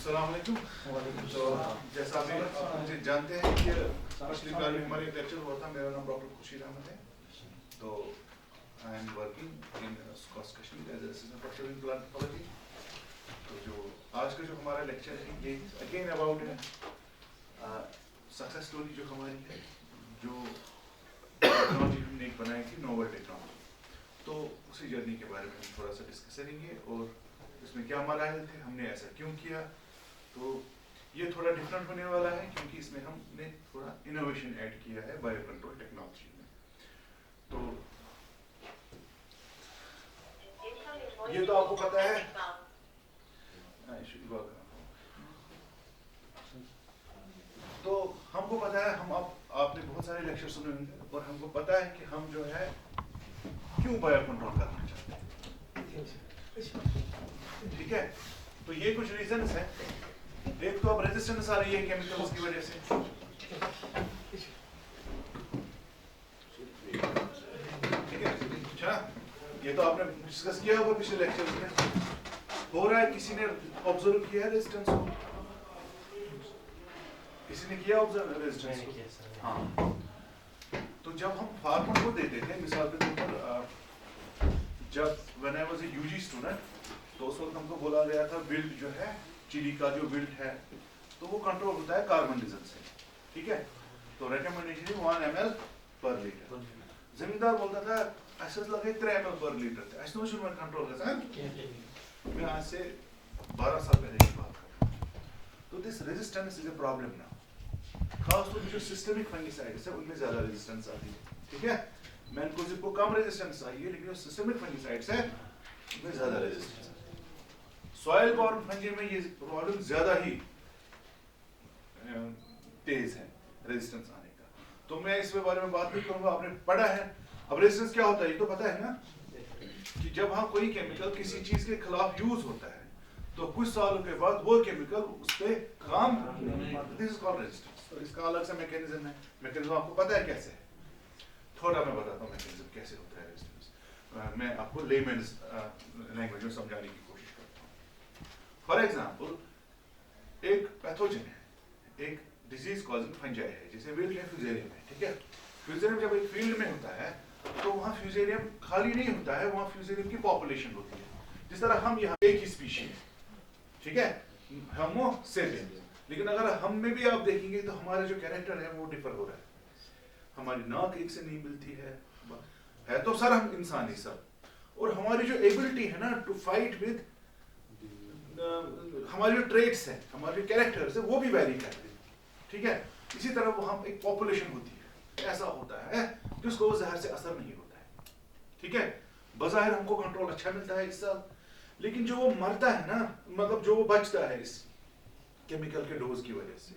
अस्सलाम वालेकुम। तो जैसा आप मुझे जानते हैं कि पिछली बार भी हमारे लेक्चर हुआ था, मेरा नाम डॉक्टर खुर्शीद अहमद है। तो I am working in SKUAST Kashmir as assistant professor in plant pathology. तो जो आज का जो हमारा लेक्चर है ये अगेन अबाउट सक्सेस स्टोरी जो हमारी है, जो टेक्नोलॉजी हमने एक बनाई थी, नोवल टेक्नोलॉजी। तो उसी जर्नी के बारे में हम थोड़ा सा डिस्कस करेंगे और इसमें क्या मराहल थे, हमने ऐसा क्यों किया। तो ये थोड़ा डिफरेंट होने वाला है क्योंकि इसमें हमने थोड़ा इनोवेशन ऐड किया है बायो कंट्रोल टेक्नोलॉजी में। तो ये तो आपको पता है, तो हमको पता है, हम आपने बहुत सारे लेक्चर सुने होंगे और हमको पता है कि हम जो है क्यों बायो कंट्रोल करना चाहते हैं। ठीक है, तो ये कुछ रीजंस हैं। एक तो अब रेजिस्टेंस आ रही है केमिकल्स की वजह से, ठीक है। अच्छा, ये तो आपने डिस्कस किया होगा पिछले लेक्चर में। हो रहा है, किसी ने ऑब्जर्व किया है रेजिस्टेंस को? किसी ने किया ऑब्जर्व रेजिस्टेंस को? हाँ। तो जब हम फार्मर को देते थे, मिसाल के तौर पर जब when I was a UG student, तो उस वक्त हमको बोला गया था विल्ट जो है, चिली का जो विल्ट है, तो वो कंट्रोल होता है कार्बन डीजल से, ठीक है। तो रिकमेंडेशन 1 ml पर लीटर। जमींदार बोलता था ऐसे लगे 3 ml पर लीटर थे, ऐसे शुरू में कंट्रोल करता है। मैं आज से 12 साल पहले की बात कर रहा हूँ। तो this resistance is a problem now. खास तौर पर जो सिस्टेमिक फंगिसाइड्स है उनमें ज्यादा रेजिस्टेंस आती है, ठीक है। मैनकोजेब को कम रेजिस्टेंस आई है, लेकिन जो सिस्टेमिक फंगिसाइड्स है उनमें ज्यादा रेजिस्टेंस है। सॉइल बॉर्न फंगी में ये प्रॉब्लम ज्यादा ही तेज है रेजिस्टेंस आने का। तो मैं इसके बारे में बात नहीं करूंगा, आपने पढ़ा है। अब रेजिस्टेंस क्या होता है ये तो पता है ना, कि जब हाँ कोई केमिकल किसी चीज के खिलाफ यूज होता है तो कुछ सालों के बाद वो केमिकल उस पे काम, दिस इज कॉल्ड रेजिस्टेंस। तो इसका अलग सा मैकेनिज्म है। मैकेनिज्म आपको पता है कैसे है? थोड़ा मैं बताता हूँ मैकेनिज्म कैसे होता है रेजिस्टेंस। मैं आपको लेमन्स लैंग्वेज में समझाने की कोशिश करता हूँ। फॉर एग्जाम्पल, एक पैथोजन है, एक डिजीज कॉजिंग फंजाई है, जैसे विल्ट है, फ्यूजेरियम है, ठीक है। फ्यूजेरियम जब एक फील्ड में होता है तो वहाँ फ्यूजेरियम खाली नहीं होता है, वहाँ फ्यूजेरियम की पॉपुलेशन होती है। जिस तरह हम यहाँ एक ही स्पीशीज है, ठीक है, होमो सेपियंस। लेकिन अगर हम में भी आप देखेंगे तो हमारा जो कैरेक्टर है वो डिफर हो रहा है। हमारी नाक एक से नहीं मिलती है तो सर हम इंसान ही सब, और हमारी जो एबिलिटी है ना टू फाइट विद, हमारे जो ट्रेट्स हैं, हमारे जो कैरेक्टर्स है वो भी वैरी करते हैं, ठीक है। इसी तरह वो हम एक पॉपुलेशन होती है, ऐसा होता है जिसको जहर से असर नहीं होता है, ठीक है। बज़ाहिर हमको कंट्रोल अच्छा मिलता है इससे, लेकिन जो वो मरता है ना, मतलब जो वो बचता है इस केमिकल के डोज की वजह से,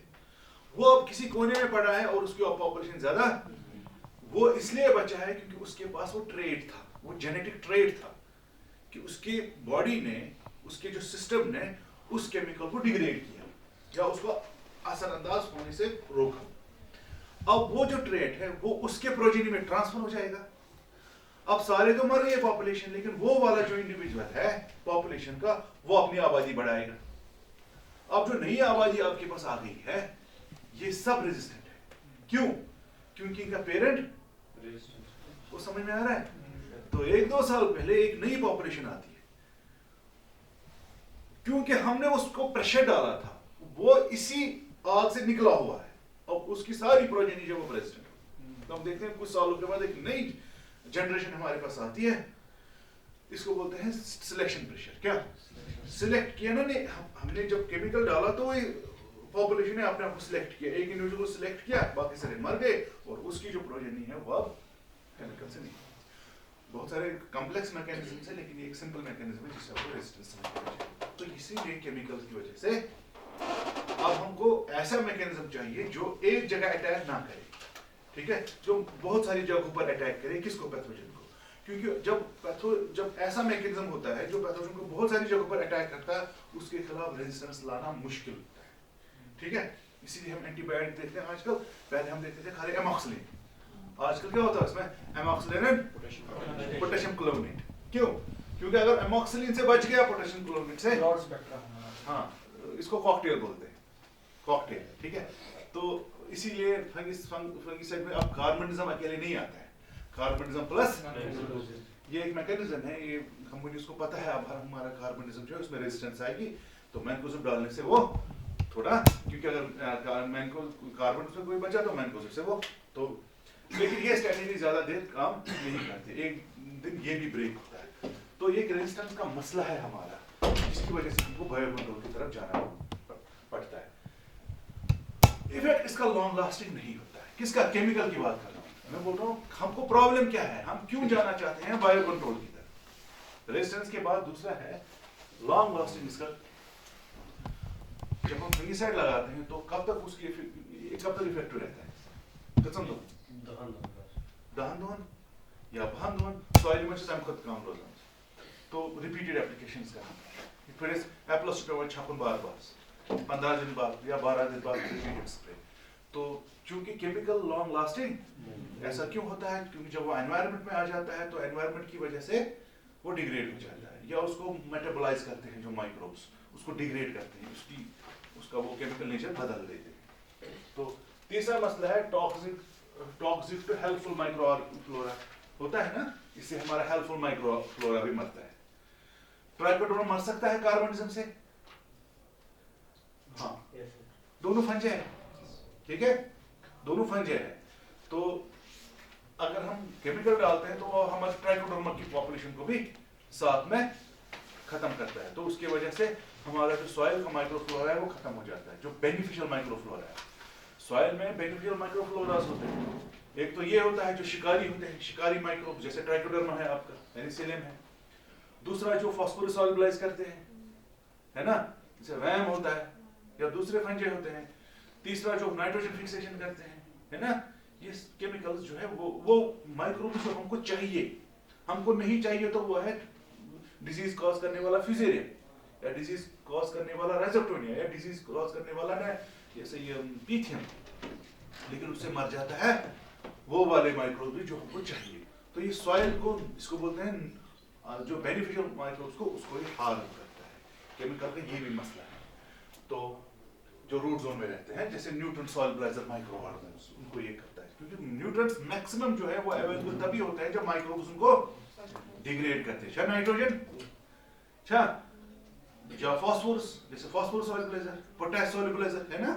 वो अब किसी कोने में पड़ा है और उसकी पॉपुलेशन ज्यादा, वो इसलिए बचा है क्योंकि उसके पास वो ट्रेट था, वो जेनेटिक ट्रेट था कि उसकी बॉडी ने, उसके जो सिस्टम ने उस केमिकल को डिग्रेड किया या उसको असरअंदाज होने से रोका। अब वो जो ट्रेट है वो उसके प्रोजेनी में ट्रांसफर हो जाएगा। अब सारे तो मर गए पॉपुलेशन, लेकिन वो वाला जो इंडिविजुअल है पॉपुलेशन का, वो अपनी आबादी बढ़ाएगा। अब जो नई आबादी आपके पास आ गई है ये सब रेजिस्टेंट है। क्यों? क्योंकि इनका पेरेंट वो समझ में आ रहा है। तो 1-2 साल पहले एक नई पॉपुलेशन आती है, क्योंकि हमने उसको प्रेशर डाला था, वो इसी आग से निकला हुआ है, और उसकी सारी प्रोजेनी जो वो रेजिस्टेंट हो। तो हम देखते हैं कुछ सालों के बाद एक नई जनरेशन हमारे पास आती है, इसको बोलते हैं सिलेक्शन प्रेशर। क्या सिलेक्ट किया ना, ने हमने जब केमिकल डाला तो पॉपुलेशन ने अपने आप को सिलेक्ट किया, एक इंडिविजुअल को सिलेक्ट किया, बाकी सारे मर गए, और उसकी जो प्रोजेनी है वो अब केमिकल से नहीं। बहुत सारे कॉम्प्लेक्स मैकेनिज्म है, लेकिन ये एक सिंपल मैकेनिज्म है जिससे आपको रेजिस्टेंस समझना चाहिए। तो इसीलिए केमिकल्स की वजह से अब हमको ऐसा मैकेनिज्म चाहिए जो एक जगह अटैक ना करे, ठीक है, जो बहुत सारी जगहों पर अटैक करे। किसको? पैथोजन को। क्योंकि जब ऐसा मैकेनिज्म होता है जो पैथोजन को बहुत सारी जगहों पर अटैक करता है, उसके खिलाफ रेजिस्टेंस लाना मुश्किल होता है, ठीक है। इसीलिए हम एंटीबायोटिक देखते हैं आजकल। पहले हम देखते थे खाली एमॉक्सिलिन, आजकल क्या होता है इसमें? एमॉक्सिलिन एंड पोटेशियम क्लोराइड। क्यों? क्योंकि अगर एमॉक्सिलिन से बच गया पोटेशियम क्लोराइड से, हाँ इसको कॉकटेल बोलते हैं, कॉकटेल, ठीक है। तो इसीलिए फंगिसाइड में अब कार्बनिज्म अकेले नहीं आता है, कार्बनिज्म प्लस ये एक मैकेनिज्म है, ये कंपनीज को पता है अब हमारा कार्बनिज्म जो है उसमें रेजिस्टेंस आएगी, तो मैनकोजेब डालने से वो थोड़ा, क्योंकि अगर कार्बन में कोई बचा तो मैनकोजेब से वो तो, लेकिन ये स्ट्रेटेजी ज्यादा देर काम नहीं करती, एक दिन ये भी ब्रेक होता है। तो ये रेजिस्टेंस का मसला है हमारा, जिसकी वजह से हमको बायो कंट्रोल की तरफ जाना पड़ता है। इफेक्ट इसका लॉन्ग लास्टिंग नहीं होता है। किसका? केमिकल की बात कर रहा हूँ मैं, बोल रहा हूँ हमको प्रॉब्लम क्या है, हम क्यों जाना चाहते हैं बायो कंट्रोल की तरफ। रेजिस्टेंस के बाद दूसरा है लॉन्ग लास्टिंग इसका। जब हम फंगिसाइड लगाते हैं तो कब तक उसकी कब तक इफेक्टिव रहता है? कसम दो दहन या बहन दोहन सॉइल में से खुद काम रोजाना, तो रिपीटेड एप्लीकेशंस का फिर एप्लास्टिक छापन बार-बार 15 दिन बाद या 12 दिन बाद रिपीटेड स्प्रे। तो चूंकि केमिकल लॉन्ग लास्टिंग ऐसा क्यों होता है? क्योंकि जब वो एनवायरनमेंट में आ जाता है तो एनवायरनमेंट की वजह से वो डिग्रेड हो जाता है, या उसको मेटाबोलाइज करते हैं जो माइक्रोब्स, उसको डिग्रेड करते हैं, उसका वो केमिकल नेचर बदल देते हैं। तो तीसरा मसला है टॉक्सिक टू हेल्पफुल माइक्रोफ्लोरा होता है ना, इससे हमारा हेल्पफुल माइक्रोफ्लोरा भी मरता है। ट्राइकोडर्मा मर सकता है कार्बनिज्म से? हाँ, दोनों फंजे हैं, ठीक है, दोनों फंजे हैं। तो अगर हम केमिकल डालते हैं तो हमारे ट्राइकोडर्मा की पॉपुलेशन को भी साथ में खत्म करता है, तो उसकी वजह से हमारा जो सॉइल का माइक्रोफ्लोरा है वो खत्म हो जाता है, जो बेनिफिशियल माइक्रोफ्लोरा है। सॉइल में बेनिफिशियल माइक्रोफ्लोरास होते हैं, एक तो ये होता है जो शिकारी होते हैं, शिकारी माइक्रोब, जैसे ट्राइकोडर्मा है आपका, पेनिसिलियम है। दूसरा जो फास्फोरस सॉल्युबलाइज करते हैं, है ना, जैसे वैम होता है या दूसरे फंजे होते हैं। तीसरा जो नाइट्रोजन फिक्सेशन करते हैं, है ना, ये केमिकल्स जो है वो माइक्रोब्स जो हमको चाहिए, हमको नहीं चाहिए तो वो है डिजीज कॉज करने वाला फ्यूजेरियम, या डिजीज कॉज करने वाला राइजोप्टोनिया, या डिजीज कॉज करने वाला ना जैसे ये पीथियम, लेकिन उससे मर जाता है वो वाले माइक्रोब भी जो हमको चाहिए। तो ये सॉइल को, इसको बोलते हैं जो बेनिफिशियल माइक्रोब्स को, उसको ये हार्म करता है। केमिकल का ये भी मसला है। तो जो रूट जोन में रहते हैं जैसे न्यूट्रन सॉल्युबलाइजर माइक्रो ऑर्गेनिज्म्स, उनको ये करता है, क्योंकि न्यूट्रंस मैक्सिमम जो है वो अवेलेबल तभी होता है जब माइक्रोब्स उनको डिग्रेड करते हैं। नाइट्रोजन, अच्छा, या फास्फोरस, जैसे फास्फोरस सॉल्युबलाइजर, पोटेशियम सॉल्युबलाइजर, है ना।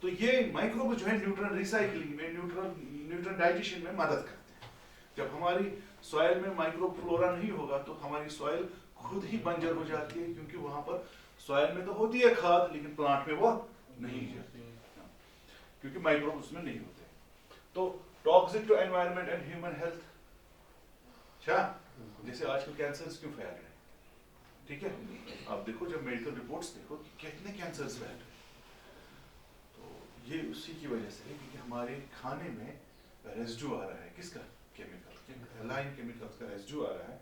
तो ये माइक्रोब जो है न्यूट्रन रिसाइक्लिंग में, न्यूट्रन डाइजेशन में मदद करते हैं। जब हमारी सॉइल में माइक्रोब फ्लोरा नहीं होगा तो हमारी सॉइल खुद ही बंजर हो जाती है, क्योंकि वहां पर सॉइल में तो होती है खाद, लेकिन प्लांट में वो नहीं जाती, क्योंकि माइक्रोब उसमें नहीं होते। तो toxic to environment and human health, अच्छा, जैसे आजकल कैंसर्स क्यों फैल रहे हैं, ठीक है, आप देखो जब मेडिकल रिपोर्ट्स देखो कितने कैंसर्स फैल रहे हैं, तो ये उसी की वजह से है, क्योंकि हमारे खाने में रेसिड्यू आ रहा है, किसका? केमिकल, लाइन केमिकल्स का रेसिड्यू आ रहा है,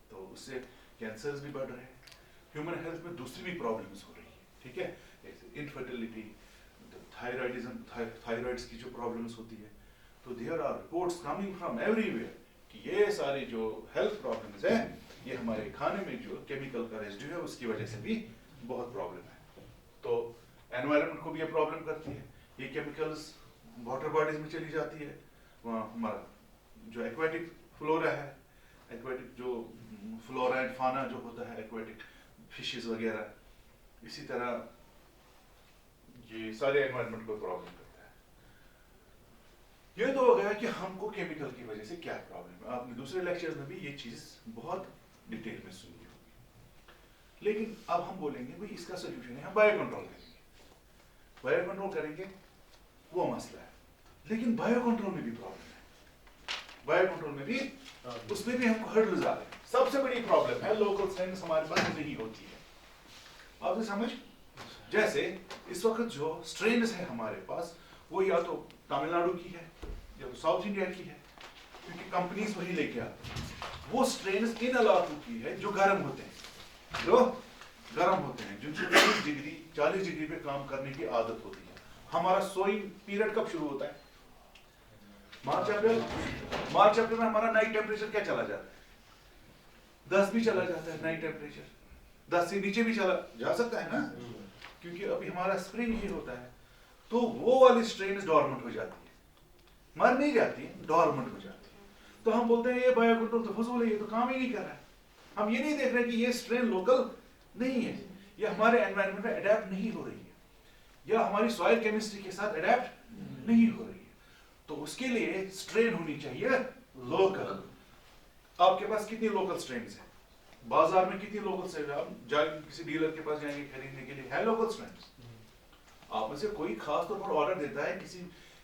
तो उससे कैंसर्स भी बढ़ रहे हैं। ह्यूमन हेल्थ में दूसरी भी प्रॉब्लम्स हो रही है, ठीक है, जैसे इनफर्टिलिटी, थायराइडिज्म, थायराइड्स की जो प्रॉब्लम्स होती है। तो there are reports coming from everywhere कि ये सारी जो हेल्थ प्रॉब्लम्स है ये हमारे खाने में जो केमिकल का रेसिड्यू है उसकी वजह से भी बहुत प्रॉब्लम है। तो एनवायरनमेंट को भी ये प्रॉब्लम करती है, ये केमिकल्स वाटर बॉडीज में चली जाती है, वहाँ हमारा जो एक्वेटिक फ्लोरा है, एक्वेटिक जो फ्लोरा एंड फाना जो होता है, एक्वेटिक फिशेस वगैरह, इसी तरह ये सारे एनवायरनमेंट को प्रॉब्लम करता है। ये तो हो गया कि हमको केमिकल की वजह से क्या प्रॉब्लम है, आपने दूसरे लेक्चर्स में भी ये चीज बहुत डिटेल में सुनी होगी। लेकिन अब हम बोलेंगे भाई इसका सोल्यूशन है, हम बायो कंट्रोल करेंगे, बायो कंट्रोल करेंगे, वो मसला है। लेकिन बायो कंट्रोल में भी प्रॉब्लम है, बायो कंट्रोल में भी उसमें भी हमको हर्डल्स आ रहे हैं। सबसे बड़ी प्रॉब्लम है लोकल स्ट्रेंथ्स हमारे पास नहीं होती है, आपने समझ, जैसे इस वक्त जो स्ट्रेन्स है हमारे पास वो या तो तमिलनाडु की है या तो साउथ इंडिया की है, क्योंकि कंपनीज वही लेके आते हैं। वो स्ट्रेन्स इन इलाकों की है जो गर्म होते हैं, जिनको 40 डिग्री पे काम करने की आदत होती है। हमारा सोइंग पीरियड कब शुरू होता है? मार्च अप्रैल में हमारा नाइट टेम्परेचर क्या चला जाता है? 10 भी चला जाता है नाइट टेम्परेचर, 10 से नीचे भी चला जा सकता है ना, क्योंकि कभी हमारा स्प्रिंग ही होता है, तो वो वाली स्ट्रेन डॉर्मेंट हो जाती है, मर नहीं जाती, डॉर्मेंट हो जाती है। तो हम बोलते हैं ये बायो कंट्रोल तो फजूल है, ये तो काम ही नहीं कर रहा है। हम ये नहीं देख रहे कि ये स्ट्रेन लोकल नहीं है, ये हमारे एनवायरनमेंट में अडेप्ट नहीं हो रही है, या हमारी सॉइल केमिस्ट्री के साथ अडेप्ट नहीं हो रही है। तो उसके लिए स्ट्रेन होनी चाहिए लोकल। आपके पास कितनी लोकल स्ट्रेन्स है? बाजार में कितनी लोकल स्ट्रेन? आप जाएंगे किसी डीलर के पास जाएंगे खरीदने के लिए, है लोकल स्ट्रेन्स? आप में से कोई खास तौर पर ऑर्डर देता है किसी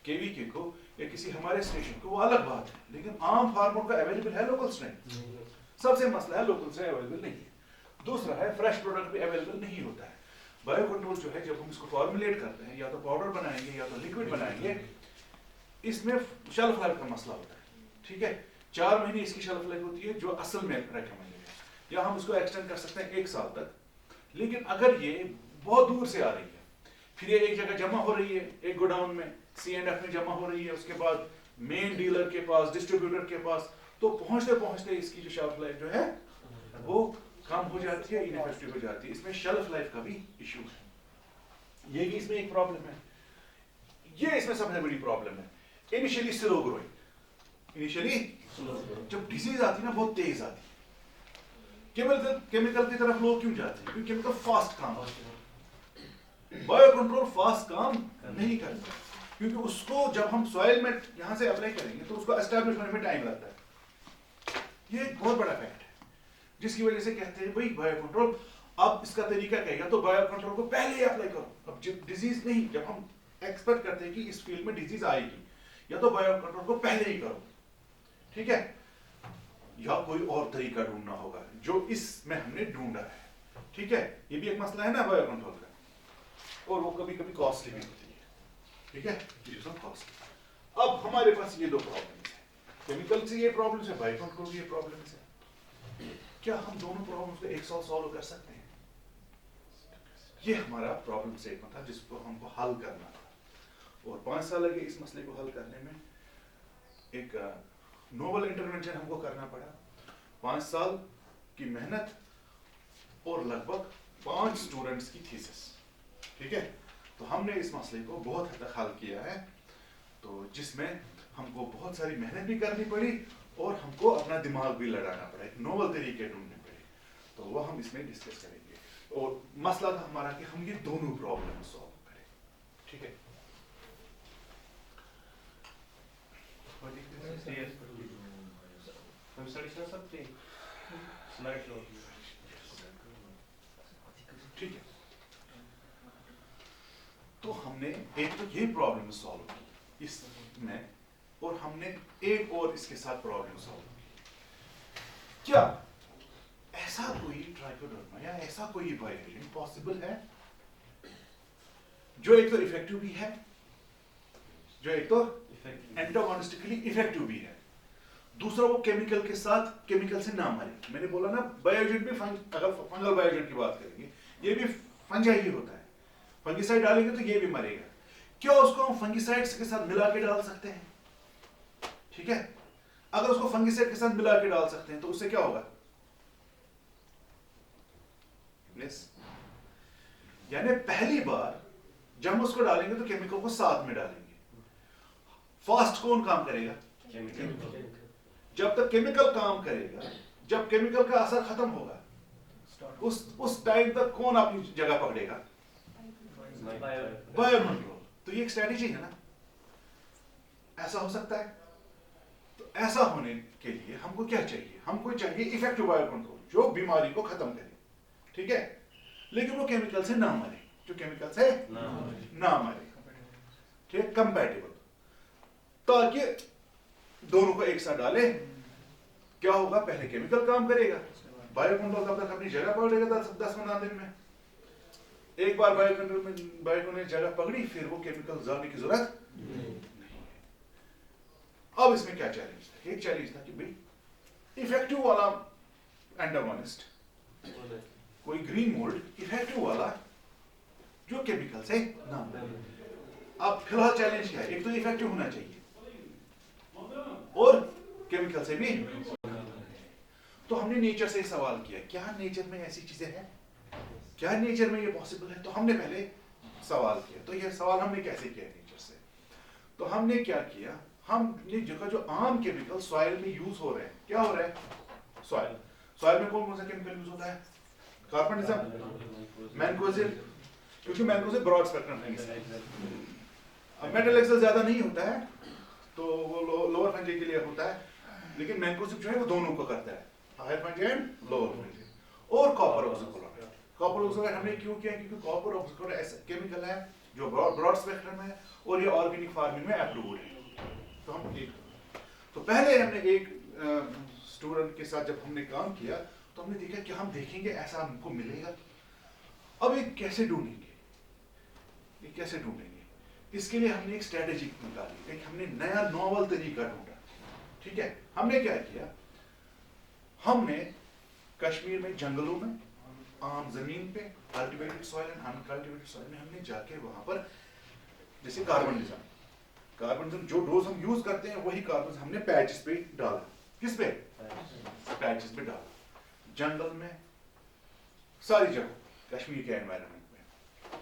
केवीके को या किसी हमारे स्टेशन को, वो अलग बात है, लेकिन आम फार्मर को अवेलेबल है लोकल स्ट्रेन? सबसे मसला है लोकल स्ट्रेन अवेलेबल नहीं है। दूसरा है फ्रेश प्रोडक्ट भी अवेलेबल नहीं होता है। बायो कंट्रोल जो है, जब हम इसको फॉर्मुलेट करते हैं, या तो पाउडर बनाएंगे या तो लिक्विड बनाएंगे, इसमें शेल्फ लाइफ का मसला होता है। ठीक है, 4 महीने इसकी शेल्फ लाइफ होती है जो असल में रेकमेंडेड है, या हम उसको एक्सटेंड कर सकते हैं 1 साल तक। लेकिन अगर ये बहुत दूर से आ रही है, फिर ये एक जगह जमा हो रही है, एक गोडाउन में C&F में जमा हो रही है, उसके बाद मेन डीलर के पास, डिस्ट्रीब्यूटर के पास, तो पहुंचते पहुंचते इसकी जो शेल्फ लाइफ जो है वो कम हो जाती है, इनइफेक्टिव हो जाती है। इसमें शेल्फ लाइफ का भी इशू है, ये भी इसमें एक प्रॉब्लम है। ये इसमें सबसे बड़ी प्रॉब्लम है। इनिशियली स्लो ग्रोइंग, इनिशियली जब डिजीज आती है ना बहुत तेज आती है। केमिकल की तरफ लोग क्यों जाते हैं? क्योंकि केमिकल फास्ट काम करते हैं। बायो कंट्रोल फास्ट काम नहीं करता, क्योंकि उसको जब हम सॉइल में यहां से अप्लाई करेंगे तो उसको एस्टैब्लिश होने में टाइम लगता है। ये एक बहुत बड़ा फैक्ट है जिसकी वजह से कहते हैं भाई बायो कंट्रोल, अब इसका तरीका क्या है, तो बायो कंट्रोल को पहले ही अप्लाई करो। अब जब डिजीज नहीं, जब हम एक्सपेक्ट करते हैं कि इस फील्ड में डिजीज आएगी, या तो बायो कंट्रोल को पहले ही करो, ठीक है, या कोई और तरीका ढूंढना होगा जो इसमें हमने ढूंढा है। ठीक है, ये भी एक मसला है ना बायो कंट्रोल का, और वो कभी कभी कॉस्टली भी होती है। ठीक है, कॉस्टली। अब हमारे पास ये 2 प्रॉब्लम्स है, केमिकल से ये प्रॉब्लम्स है, बायो कंट्रोल की ये प्रॉब्लम्स है। क्या हम दोनों प्रॉब्लम्स को एक साथ सॉल्व कर सकते हैं? ये हमारा प्रॉब्लम स्टेटमेंट था जिसको हमको हल करना था, और 5 साल लगे इस मसले को हल करने में। एक नोबल इंटरवेंशन हमको करना पड़ा, 5 साल की मेहनत और लगभग 5 स्टूडेंट्स की थीसिस। ठीक है, तो हमने इस मसले को बहुत हद तक हल किया है, तो जिसमें हमको बहुत सारी मेहनत भी करनी पड़ी और हमको अपना दिमाग भी लड़ाना पड़ा, एक नोबल तरीके ढूंढने पड़े। तो वो हम इसमें डिस्कस करेंगे, और मसला था हमारा कि हम ये दोनों प्रॉब्लम सॉल्व करें। ठीक है, ठीक है, तो हमने एक तो ये प्रॉब्लम सॉल्व की इसमें, और हमने एक और इसके साथ प्रॉब्लम सॉल्व की। क्या ऐसा कोई ट्राइकोडर्मा या ऐसा कोई बायोएजेंट पॉसिबल है जो एक तो इफेक्टिव भी है, जो एक तो एंटागोनिस्टिकली इफेक्टिव भी है, दूसरा वो केमिकल के साथ, केमिकल से ना मरे। मैंने बोला ना बायोएजेंट भी अगर फंगल बायोएजेंट की बात करेंगे, ये भी फंजाई ही होता है, फंगिसाइड डालेंगे तो ये भी मरेगा। क्या उसको हम फंगिसाइड्स के साथ मिला के डाल सकते हैं? ठीक है, अगर उसको फंगिसाइड के साथ मिला के डाल सकते हैं तो उससे क्या होगा? यानी पहली बार जब हम उसको डालेंगे तो केमिकल को साथ में डालेंगे। फास्ट कौन काम करेगा? केमिकल। जब तक केमिकल काम करेगा, जब केमिकल का असर खत्म होगा, उस टाइम तक कौन अपनी जगह पकड़ेगा? Bio control. तो ये एक स्ट्रेटेजी है ना, ऐसा हो सकता है। तो ऐसा होने के लिए हमको क्या चाहिए? हमको चाहिए इफेक्टिव बायो कंट्रोल जो बीमारी को खत्म करे, ठीक है, लेकिन वो केमिकल से ना मरे, जो केमिकल से ना मरे, ठीक, कंपैटिबल, ताकि दोनों को एक साथ डाले। क्या होगा? पहले केमिकल काम करेगा, बायो कंट्रोल तब तक अपनी जगह पकड़ेगा 10-15 दिन में। एक बार बायो कंट्रोल ने जगह पकड़ी, फिर वो केमिकल जाने की जरूरत नहीं है। अब इसमें क्या चैलेंज था? एक चैलेंज था कि भाई इफेक्टिव वाला एंटागोनिस्ट, कोई ग्रीन मोल्ड इफेक्टिव वाला जो केमिकल से ना। अब फिलहाल चैलेंज क्या है? एक तो इफेक्टिव होना चाहिए और केमिकल से भी। तो हमने नेचर से सवाल किया, क्या नेचर में ऐसी चीजें हैं? क्या नेचर में ये पॉसिबल है? तो हमने पहले सवाल किया। तो ये सवाल हमने कैसे किया नेचर से? तो हमने क्या किया, हमने जो आम केमिकल सॉइल में यूज हो रहे हैं, क्या हो रहा है? सॉइल में कौन कौन सा केमिकल यूज होता है? कार्बनिज्म, मैनकोजेब, क्योंकि मैनकोजेब ब्रॉड स्पेक्ट्रम है। मेटल एक्सेल ज्यादा नहीं होता है, तो वो लोअर फंजी के लिए होता है, लेकिन मैनकोजेब जो है वो दोनों को करता है, higher fungi and lower fungi. और कॉपर ऑक्सीक्लोराइड, कॉपर ऑक्सीक्लोराइड हमने क्यों किया? क्योंकि कॉपर ऑक्सीक्लोराइड ऐसा केमिकल है जो ब्रॉड स्पेक्ट्रम है और ये ऑर्गेनिक फार्मिंग में अप्रूव्ड है। तो हम तो पहले हमने एक स्टूडेंट के साथ जब हमने काम किया तो हमने देखा कि हम देखेंगे ऐसा हमको मिलेगा। अब ये कैसे ढूंढेंगे, ये कैसे ढूंढेंगे? इसके लिए हमने एक स्ट्रेटेजी निकाली, एक हमने नया नॉवल तरीका ढूंढा। ठीक है, हमने क्या किया, हमने कश्मीर में जंगलों में, आम जमीन पे, cultivated soil and uncultivated soil में हमने जाके वहां पर जैसे कार्बनिज्म जो डोज हम यूज करते हैं वही कार्बन हमने पैचेस पे डाला। किस पे? पैचेस पे डाला, जंगल में, सारी जगह कश्मीर के एनवायरनमेंट में।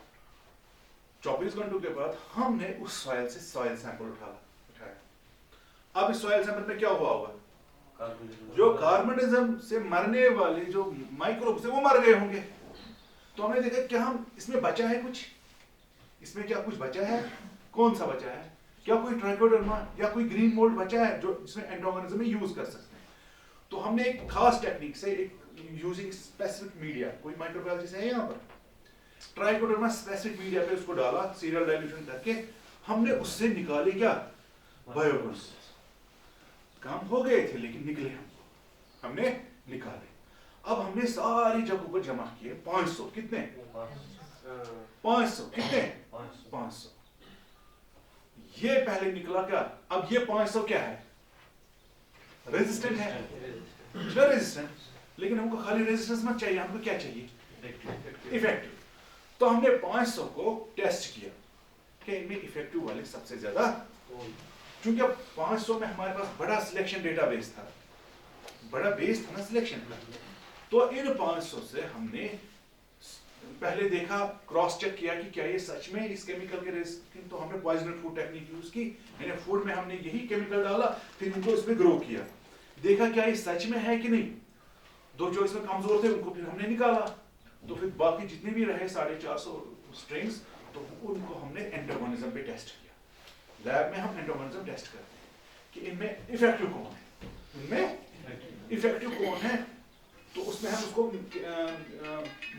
24 घंटों के बाद हमने उस सॉइल से सॉइल सैंपल उठाया। अब इस सॉइल सैंपल में क्या हुआ होगा? जो कार्बनिज्म से मरने वाले जो माइक्रोब्स है वो मर गए होंगे। तो हमने देखा क्या हम इसमें बचा है कुछ, इसमें क्या कुछ बचा है? कौन सा बचा है? क्या कोई ट्राइकोडर्मा या कोई ग्रीन मोल्ड बचा है जो इसमें एंडोगेनिज्म में यूज कर सकते हैं? तो हमने एक खास टेक्निक से, एक यूजिंग स्पेसिफिक मीडिया, कोई माइक्रोबायोलॉजिस्ट है यहाँ पर, ट्राइकोडर्मा स्पेसिफिक मीडिया पे उसको डाला, सीरियल डाइल्यूशन करके हमने उससे निकाले क्या? बायोगन्स। काम हो गए थे लेकिन निकले हमने निकाले। अब हमने सारी जगहों पर जमा किए 500, कितने? 500, कितने? 500। ये पहले निकला क्या? अब ये 500 क्या है? रेजिस्टेंट है, रेजिस्टेंट। लेकिन हमको खाली रेजिस्टेंस मत चाहिए, हमको क्या चाहिए? इफेक्टिव। तो हमने 500 को टेस्ट किया कि इनमें इफेक्टिव वाले सबसे ज्यादा, क्योंकि अब 500 में हमारे पास बड़ा सिलेक्शन डेटाबेस था, बड़ा बेस था ना सिलेक्शन का। तो इन 500 से हमने पहले देखा, क्रॉस चेक किया कि क्या ये सच में इस केमिकल के रेजिस्टेंट। तो हमने पॉइजनर फूड टेक्निक यूज की, यानी फूड में हमने यही केमिकल डाला, फिर इनको इसमें ग्रो किया, देखा क्या ये सच में है कि नहीं। दो जो इसमें कमजोर थे उनको फिर हमने निकाला। तो फिर बाकी जितने भी रहे 450 स्ट्रेन्स, तो उनको हमने एंटागोनिज्म पे टेस्ट किया। लैब में हम एंटागोनिज्म टेस्ट करते हैं कि इनमें इफेक्टिव कौन है, इनमें इफेक्टिव कौन है। तो उसमें हम उसको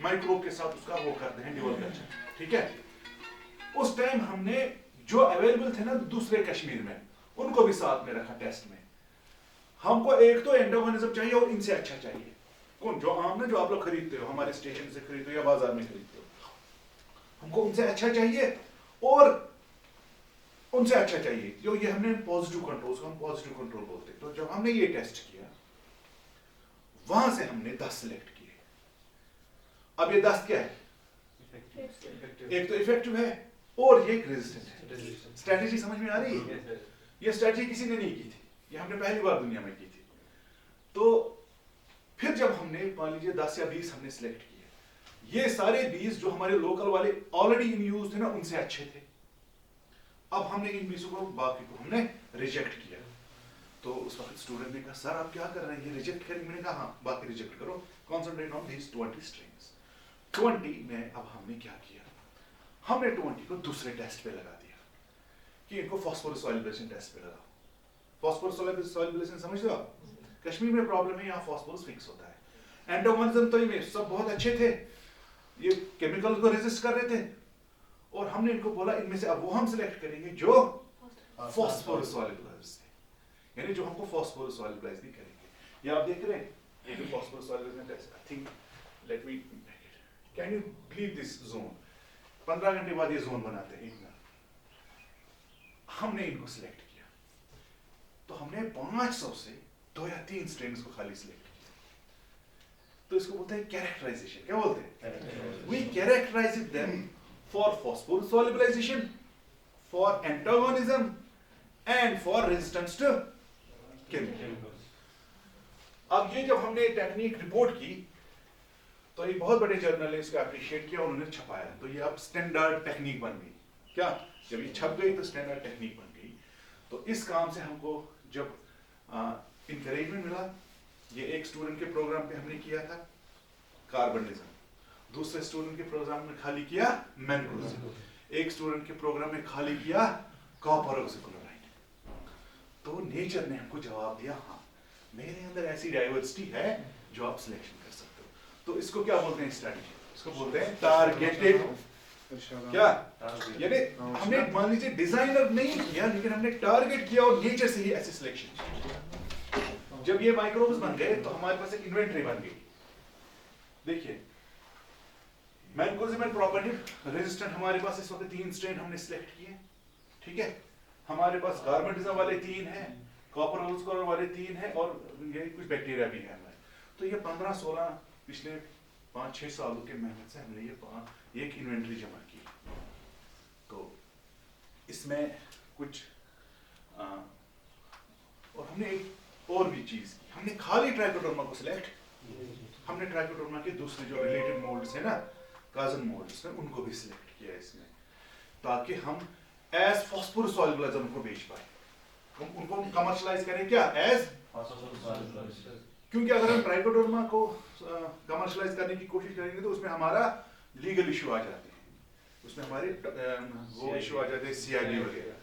माइक्रोब के साथ उसका वो करते हैं, ड्यूअल कल्चर। ठीक है, उस टाइम हमने जो अवेलेबल थे ना दूसरे कश्मीर में, उनको भी साथ में रखा टेस्ट में। हमको एक तो एंटागोनिज्म चाहिए और इनसे अच्छा चाहिए। कौन? जो आम ना, जो आप लोग खरीदते हो, हमारे स्टेशन से खरीदते हो या बाजार में खरीदते हो, हमको उनसे अच्छा चाहिए और उनसे अच्छा चाहिए। जो ये हमने पॉजिटिव कंट्रोल, हम पॉजिटिव कंट्रोल बोलते हैं। तो जब हमने ये टेस्ट किया, वहां से हमने 10 सिलेक्ट किए। अब ये 10 क्या है? एक तो इफेक्टिव है और ये रेजिस्टेंट है। स्ट्रेटेजी समझ में आ रही है? ये स्ट्रेटेजी किसी ने नहीं की थी, ये हमने पहली बार दुनिया में की थी। तो फिर जब हमने मान लीजिए 10 या 20 हमने सिलेक्ट किए, ये सारे 20 जो हमारे लोकल वाले ऑलरेडी इन यूज थे ना, उनसे अच्छे थे। अब हमने इन 20 को, बाकी को हमने रिजेक्ट किया। तो उस वक्त स्टूडेंट ने कहा, सर आप क्या कर रहे हैं, ये रिजेक्ट करेंगे? मैंने कहा हाँ, बाकी रिजेक्ट करो, कॉन्सेंट्रेट ऑन दीस 20 स्ट्रिंग्स। 20 में अब हमने क्या किया, हमने 20 को दूसरे टेस्ट पे लगा दिया कि इनको फास्फोरस सॉल्युबलेशन टेस्ट पे लगाओ। फास्फोरस सॉल्युबलेशन समझ लो आप? कश्मीर में प्रॉब्लम है, यहाँ फास्फोरस फिक्स होता है। एंटागोनिज्म तो ये सब बहुत अच्छे थे, ये केमिकल को रेजिस्ट कर रहे थे, और हमने इनको बोला इनमें से अब वो हम सिलेक्ट करेंगे जो फास्फोरस सॉल्युबलाइज है, यानी जो हमको फास्फोरस सॉल्युबलाइज भी करेंगे। ये आप देख रहे हैं, ये जो phosphorus solubilize test, I think, let me, can you believe this zone? 15 घंटे बाद ये जोन बनाते हैं। हमने इनको सिलेक्ट किया, तो हमने 500 से 2 या 3 स्ट्रेन्स को खाली सिलेक्ट किया। तो इसको बोलते हैं कैरेक्टराइजेशन। क्या बोलते हैं? We characterize them for phosphorus solubilization, for antagonism and for resistance to chemicals. अब ये जब हमने टेक्निक रिपोर्ट की, तो एक बहुत बड़े जर्नल ने इसको अप्रिशिएट किया, उन्होंने छपाया, तो ये अब स्टैंडर्ड टेक्निक बन गई। क्या जब ये छप गई तो स्टैंडर्ड टेक्निक बन गई। तो इस काम से हमको जब इंकरेजमेंट मिला, ये एक स्टूडेंट के प्रोग्राम पे हमने किया था कार्बनिज्म, दूसरे स्टूडेंट के प्रोग्राम में खाली किया मैंगनीज, एक स्टूडेंट के प्रोग्राम में खाली किया कॉपर ऑक्सीक्लोराइड। तो नेचर ने हमको जवाब दिया, हाँ मेरे अंदर ऐसी डाइवर्सिटी है जो आप सिलेक्शन कर सकते हो। तो इसको क्या बोलते हैं स्ट्रैटेजी, इसको बोलते हैं टारगेटेड। क्या यानी हमने मान लीजिए डिजाइनर नहीं किया, लेकिन हमने टारगेट किया और नेचर से ही ऐसे सिलेक्शन। जब ये माइक्रोब्स बन गए तो हमारे पास एक इन्वेंटरी बन गई। देखिए मैंकोजिम एंड प्रोपेटिव रेजिस्टेंट हमारे पास इस वक्त 3 स्ट्रेन हमने सिलेक्ट किए, ठीक है। हमारे पास कार्बनिज्म वाले 3 हैं, कॉपर ऑक्सीक्लोराइड वाले 3 हैं, और ये कुछ बैक्टीरिया भी है हमारे। तो ये 15-16 पिछले 5-6 सालों के मेहनत से हमने ये एक इन्वेंटरी जमा की। तो इसमें कुछ और हमने एक और भी चीज की, हमने खाली ट्राइकोडर्मा को सिलेक्ट, हमने ट्राइकोडर्मा के दूसरे जो रिलेटेड मोल्ड्स है ना, कजन मोल्ड्स हैं, उनको भी सिलेक्ट किया इसमें, ताकि हम एज फॉस्फोरस सॉल्युबल को बेच पाए, उनको कमर्शलाइज करें क्या एज, क्योंकि अगर हम ट्राइकोडर्मा को कमर्शलाइज करने की कोशिश करेंगे तो उसमें हमारा लीगल इशू आ जाते हैं, उसमें हमारे वो इशू आ जाते हैं CID वगैरह।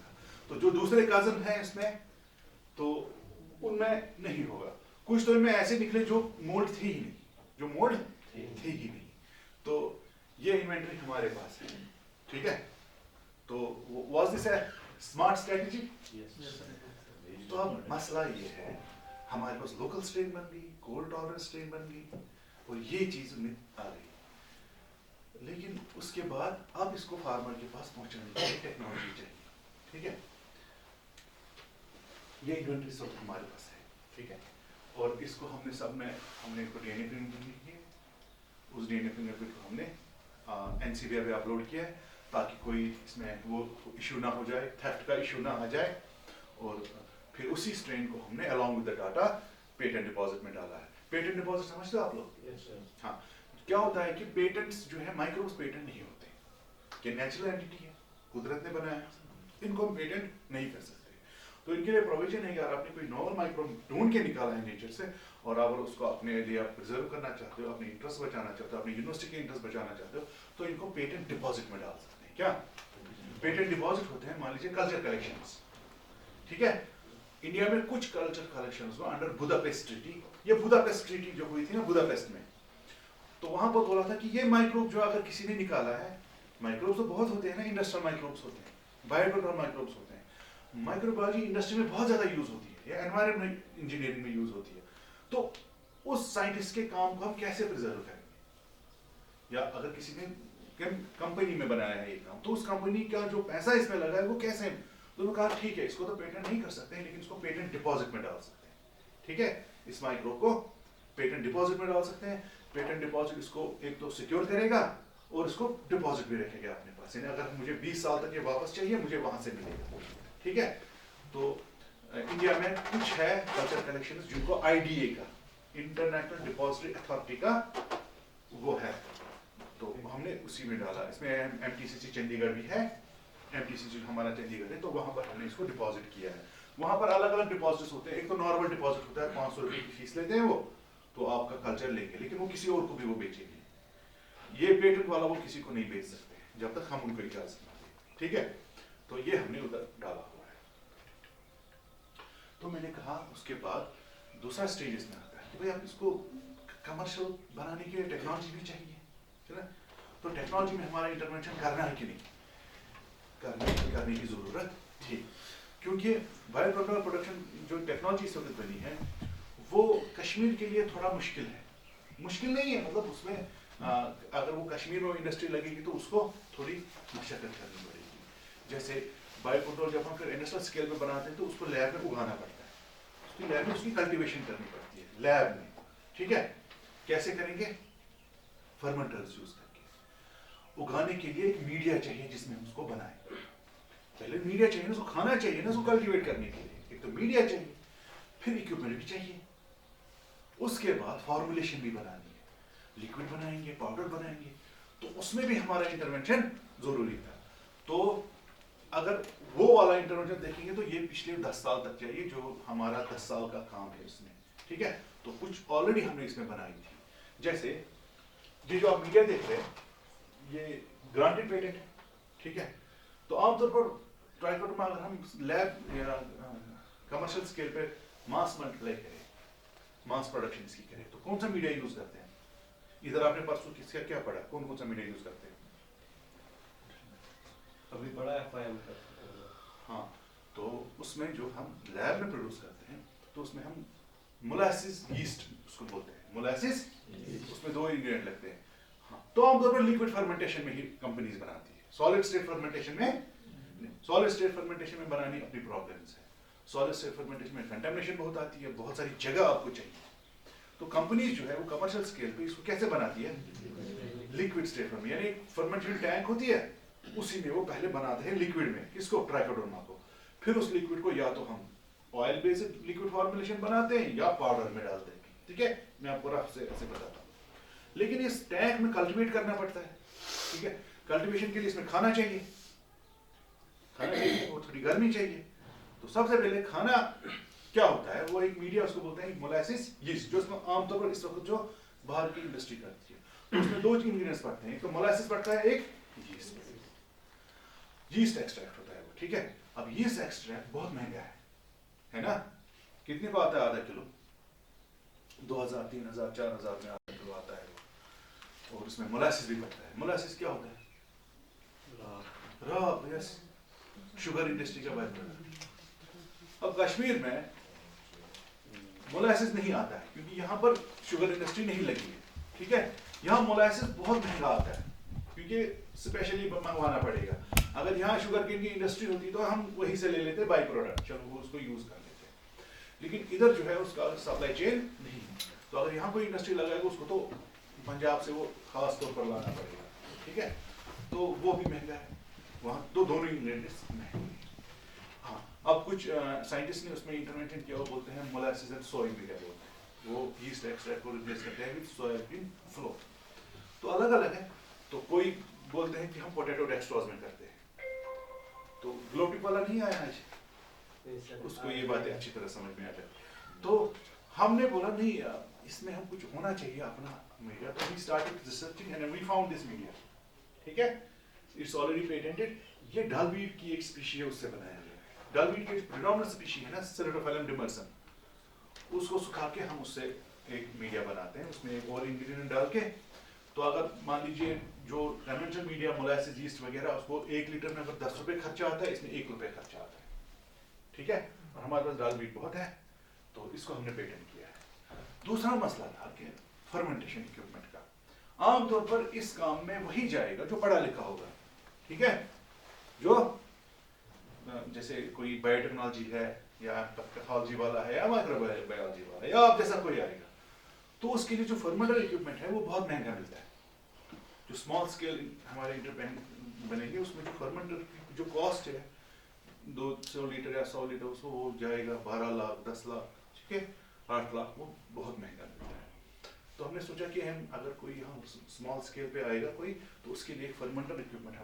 तो जो दूसरे कजन हैं इसमें तो उनमें नहीं होगा। कुछ तो इनमें ऐसे निकले जो मोल्ड थे ही नहीं, जो मोल्ड थे ही नहीं। तो ये इन्वेंटरी हमारे पास है, ठीक है। तो was this A smart strategy? तो अब मसला ये है, हमारे पास लोकल स्ट्रेन बन गई, कोल्ड टॉलरेंस स्ट्रेन बन गई, और ये चीज में आ गई। लेकिन उसके बाद अब इसको फार्मर के पास पहुंचाने के लिए टेक्नोलॉजी चाहिए, ठीक है। ये इन्वेंटरी सब हमारे पास है, ठीक है। और इसको हमने इसको DNA फिंगरप्रिंट किया, उस DNA फिंगरप्रिंट को हमने NCBI पे अपलोड किया है, ताकि कोई इसमें वो इशू ना हो जाए, थेफ्ट का इशू ना आ जाए। और फिर उसी स्ट्रेन को हमने along with the data patent deposit में डाला है। पेटेंट डिपॉजिट समझते हो आप लोग? हाँ, क्या होता है कि पेटेंट्स जो है माइक्रोब्स पेटेंट नहीं होते, ये नेचुरल एंटिटी है, कुदरत ने बनाया, इनको हम पेटेंट नहीं कर सकते। तो इनके लिए प्रोविजन है कि अगर आपने कोई नॉर्मल माइक्रोब ढूंढ के निकाला है नेचर से, और अगर उसको अपने लिए आप प्रिजर्व करना चाहते हो, अपने इंटरेस्ट बचाना चाहते हो, अपनी यूनिवर्सिटी के इंटरेस्ट बचाना चाहते हो, तो इनको पेटेंट डिपॉजिट में डाल सकते हैं। क्या पेटेंट डिपॉजिट होते हैं? मान लीजिए कल्चर कलेक्शंस, ठीक है। इंडिया में कुछ कल्चर कलेक्शंस को अंडर बुदापेस्ट ट्रीटी, ये बुदापेस्ट ट्रीटी जो हुई थी ना बुदापेस्ट में, तो वहां पर बोला था कि ये माइक्रोब जो अगर किसी ने निकाला है, माइक्रोब्स तो बहुत होते हैं ना, इंडस्ट्रियल माइक्रोब्स होते हैं, बायोलॉजिकल माइक्रोब्स होते हैं, माइक्रोबायोलॉजी इंडस्ट्री में बहुत ज्यादा यूज होती है, या एनवायरमेंट इंजीनियरिंग में यूज होती है। तो उस साइंटिस्ट के काम को हम कैसे प्रिजर्व करेंगे, या अगर किसी ने कंपनी में बनाया है ये काम, तो उस कंपनी का जो पैसा इसमें लगा है वो कैसे, तो उन्होंने कहा ठीक है इसको तो पेटेंट नहीं कर सकते, लेकिन इसको पेटेंट डिपॉजिट में डाल सकते हैं, ठीक है। इस माइक्रोब को पेटेंट डिपॉजिट में डाल सकते हैं। पेटेंट डिपॉजिट इसको एक तो सिक्योर करेगा और इसको डिपॉजिट भी रखेंगे अपने पास, यानी अगर मुझे 20 साल तक ये वापस चाहिए, मुझे वहां से मिलेगा, ठीक है। तो इंडिया में कुछ है कल्चर कलेक्शन जिनको IDA का, इंटरनेशनल डिपॉजिटरी अथॉरिटी का वो है, तो हमने उसी में डाला। इसमें MTCC चंडीगढ़ भी है, MTCC हमारा चंडीगढ़ है, तो वहां पर हमने इसको डिपॉजिट किया है। वहां पर अलग अलग डिपॉजिट्स होते हैं, एक तो नॉर्मल डिपॉजिट होता है, 500 रुपए की फीस लेते हैं वो, तो आपका कल्चर लेंगे, लेकिन वो किसी और को भी वो बेचेंगे। ये पेटेंट वाला वो किसी को नहीं बेच सकते जब तक हम उनको इजाजत ना दें, ठीक है। तो ये हमने उधर डाला हुआ है। तो मैंने कहा उसके बाद दूसरा स्टेज इसमें आता है कि भाई आप इसको कमर्शियल बनाने के लिए टेक्नोलॉजी भी चाहिए, है ना। तो टेक्नोलॉजी में हमारा इंटरवेंशन करना है कि नहीं, करने की जरूरत थी, क्योंकि बायोप्रोडक्ट प्रोडक्शन जो टेक्नोलॉजी इस वक्त बनी है वो कश्मीर के लिए थोड़ा मुश्किल है, मुश्किल नहीं है मतलब उसमें अगर वो कश्मीर में इंडस्ट्री लगेगी तो उसको थोड़ी मशक्कत करनी पड़ेगी। जैसे बायोप्रोडक्ट जब हम फिर इंडस्ट्रियल स्केल में बनाते हैं तो उसको लैब में उगाना पड़ता है, उसकी लैब में उसकी कल्टीवेशन करनी पड़ती है लैब में, ठीक है। कैसे करेंगे? फर्मेंटर्स यूज करके। उगाने के लिए एक मीडिया चाहिए जिसमें हम उसको बनाएं, पहले मीडिया चाहिए ना, उसको खाना चाहिए ना, उसको कल्टीवेट करने के लिए एक तो मीडिया चाहिए, फिर इक्विपमेंट भी चाहिए, उसके बाद फॉर्मुलेशन भी बनानी है। लिक्विड बनाएंगे, पाउडर बनाएंगे, तो उसमें भी हमारा इंटरवेंशन जरूरी था। तो अगर वो वाला इंटरवेंशन देखेंगे तो ये पिछले 10 साल तक चाहिए, जो हमारा 10 साल का काम है इसमें, ठीक है। तो कुछ ऑलरेडी हमने इसमें बनाई थी, जैसे ये जो आप मीडिया देख रहे हैं ये ग्रांटेड पेटेंट है, ठीक है। तो आमतौर पर ट्राइकोडर्मा अगर हम लैब या कमर्शियल स्केल पे मास मल्टीप्लाई करें, मास प्रोडक्शन इसकी करें, तो कौन सा मीडिया यूज करते हैं? इधर आपने परसों किसका क्या पढ़ा, कौन कौन सा मीडिया यूज करते हैं? अभी पढ़ा FIM का। हाँ, तो उसमें जो हम लैब में प्रोड्यूस करते हैं तो उसमें हम मोलासिस यीस्ट उसको बोलते हैं, मोलासिस, उसमें 2 इंग्रेडिएंट लगते हैं। हाँ, तो आमतौर पर लिक्विड फर्मेंटेशन में ही कंपनीज बनाती है, सॉलिड स्टेट फर्मेंटेशन में, सॉलिड स्टेट फर्मेंटेशन में बनाने अपनी प्रॉब्लम्स है। सॉलिड स्टेट फर्मेंटेशन में कंटामिनेशन बहुत आती है, बहुत सारी जगह आपको चाहिए। तो कंपनीज जो है वो कमर्शियल स्केल पे इसको कैसे बनाती है? लिक्विड स्टेट फर्म, यानी फर्मेंटेशन टैंक होती है, उसी में वो पहले बनाते हैं लिक्विड में, किसको? ट्राइकोडर्मा को। फिर उस लिक्विड को या तो हम ऑयल बेस्ड लिक्विड फॉर्मुलेशन बनाते हैं या पाउडर में डालते हैं, ठीक है। मैं आपको रफ से ऐसे बताता हूँ। लेकिन इस टैंक में कल्टीवेट करना पड़ता है, ठीक है। कल्टीवेशन के लिए इसमें खाना चाहिए, खाना चाहिए, वो थोड़ी गर्मी चाहिए। तो सबसे पहले खाना क्या होता है, वो एक मीडिया उसको बोलते हैं मोलासिस यीस्ट, जो इसमें आमतौर पर इस वक्त जो बाहर की इंडस्ट्री करती है, तो उसमें 2 इंग्रेडिएंट्स पड़ते हैं, एक तो मोलासिस पड़ता है, एक यीस्ट एक्सट्रैक्ट होता है वो, ठीक है। अब यीस्ट एक्सट्रैक्ट बहुत महंगा है ना? कितने को आता है आधा किलो? 2000, 3000, 4000 में आधा किलो आता है वो। और उसमें मोलासिस भी पड़ता है। मोलासिस क्या होता है? रॉ, यस, शुगर इंडस्ट्री का बाय प्रोडक्ट। अब कश्मीर में मोलासिस नहीं आता है क्योंकि यहाँ पर शुगर इंडस्ट्री नहीं लगी है, ठीक है। यहाँ मोलासिस बहुत महंगा आता है क्योंकि स्पेशली मंगवाना पड़ेगा। अगर यहाँ शुगर केन की इंडस्ट्री होती तो हम वहीं से ले लेते बाई प्रोडक्ट, चलो वो उसको यूज कर लेते। लेकिन इधर जो है उसका सप्लाई चेन नहीं, तो अगर यहाँ कोई इंडस्ट्री लगाएगा उसको तो पंजाब से वो खास तौर पर लाना पड़ेगा, ठीक है। तो वो भी महंगा है वहाँ, तो दोनों इंग्रेडिएंट्स महंगे हैं। हाँ, अब कुछ साइंटिस्ट ने उसमें इंटरवेंशन किया, वो बोलते हैं मोलासिस एंड सोया मीडिया बोलते हैं, वो यीस्ट एक्सट्रैक्ट को रिप्लेस करते हैं विद सोयाबीन फ्लो। तो अलग अलग है। तो कोई बोलते हैं कि हम पोटैटो डेक्सट्रोज में करते हैं, तो ग्लोटिक वाला नहीं आया आज, उसको ये बातें अच्छी तरह समझ में आ जाए। तो हमने बोला नहीं, इसमें हम कुछ होना चाहिए अपना मीडिया, तो we started researching and we found this media, ठीक है। It's already patented. ये डलवीट की एक स्पीशी है, उससे बनाया गया है। डलवीट की प्रेडोमिनेंट स्पीशी है ना, सेरेटोफाइलम डिमर्सन, उसको सुखा के हम उससे एक मीडिया बनाते हैं, उसमें एक और इंग्रेडिएंट डाल के। तो अगर मान लीजिए जो कन्वेंशनल मीडिया मोलासिस यीस्ट वगैरह, उसको 1 लीटर में अगर 10 रुपए खर्चा आता है, इसमें 1 रुपए खर्चा आता है, ठीक है। और हमारे पास डलवीट बहुत है, तो इसको हमने पेटेंट किया है। दूसरा मसला था कि फर्मेंटेशन इक्विपमेंट का। आमतौर पर इस काम में वही जाएगा जो पढ़ा लिखा होगा, ठीक है। जो जैसे कोई बायोटेक्नोलॉजी है या पैथोलॉजी वाला है या माइक्रोबायोलॉजी वाला है या आप जैसा कोई आएगा, तो उसके लिए जो फर्मेंटर इक्विपमेंट है वो बहुत महंगा मिलता है। जो स्मॉल स्केल हमारे इंटरपेंट बनेंगे, उसमें जो फर्मेंटर की जो कॉस्ट है 200 लीटर या 100 लीटर, उसको वो जाएगा 12 लाख 10 लाख, ठीक है, 8 लाख, वो बहुत महंगा मिलता है। तो हमने सोचा कि हम अगर कोई यहाँ स्मॉल स्केल पे आएगा कोई, तो उसके लिए एक फर्मेंटर इक्विपमेंट